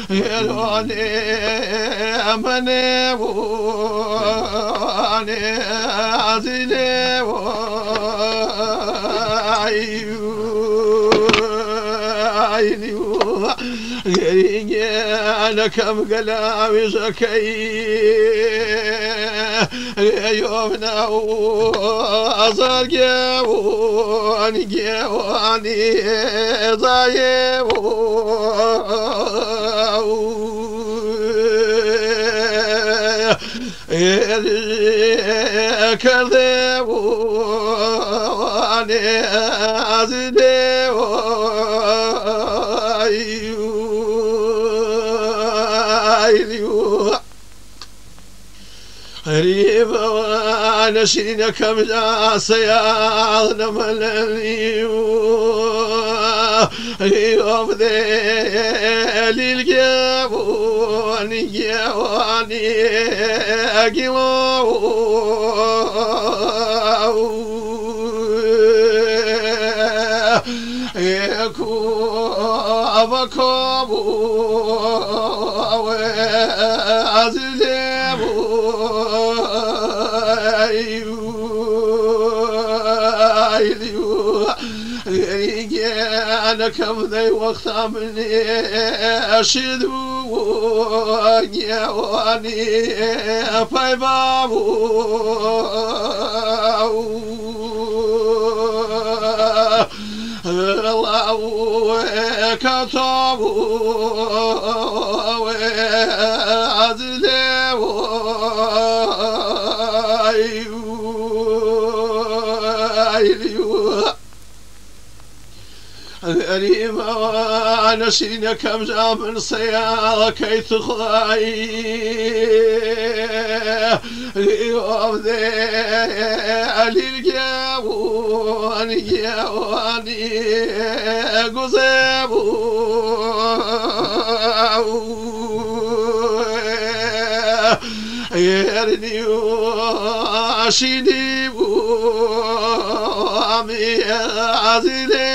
يروني مني واني عزيني وعيني غيري أنا كم قلامي زكي يومنا وأصار جواني جواني ضايب كذب واني عزيزي غريبة وانا شينا كم جاسيا ملني يوم ذيلي الجواني جواني أقلو أبكم عزيزي أنا كم ذي وقت مني أشد واني فايبابو الله كتابو عزيزي غريبة وانا سينا كم زمن صياغة كي تخاي يوم ذي الجواني جواني قزيبو يرني وعشيني وعمي عزيزي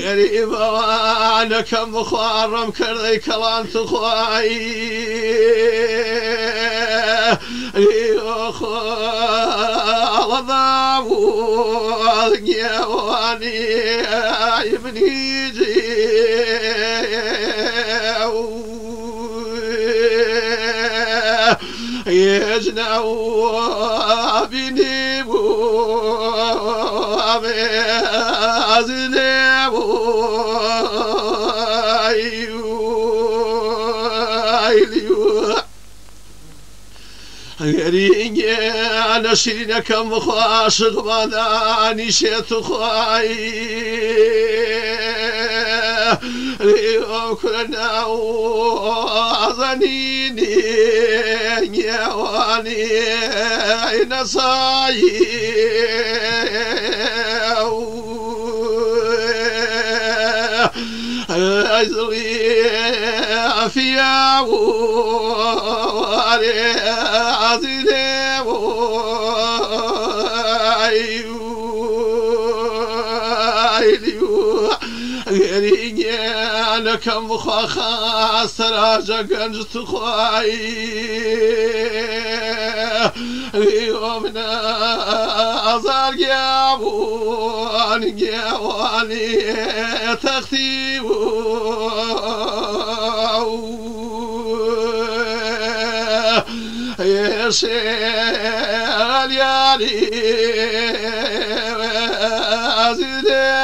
غريبة وانا كم مخارم كرذي كلام تخواي خال ضابو الجواني ابني جي يجنع بني عزيزي غريني أنا شينا كم خاشق باناني شيت خواي كلنا وعزنيني يواني نصاي أجري عافية وعلي عزيزي غيري أنا كم خاخا سراجة قنجت خواي يومنا أزار جواني جواني تختي يا شيخ يالي عزيزي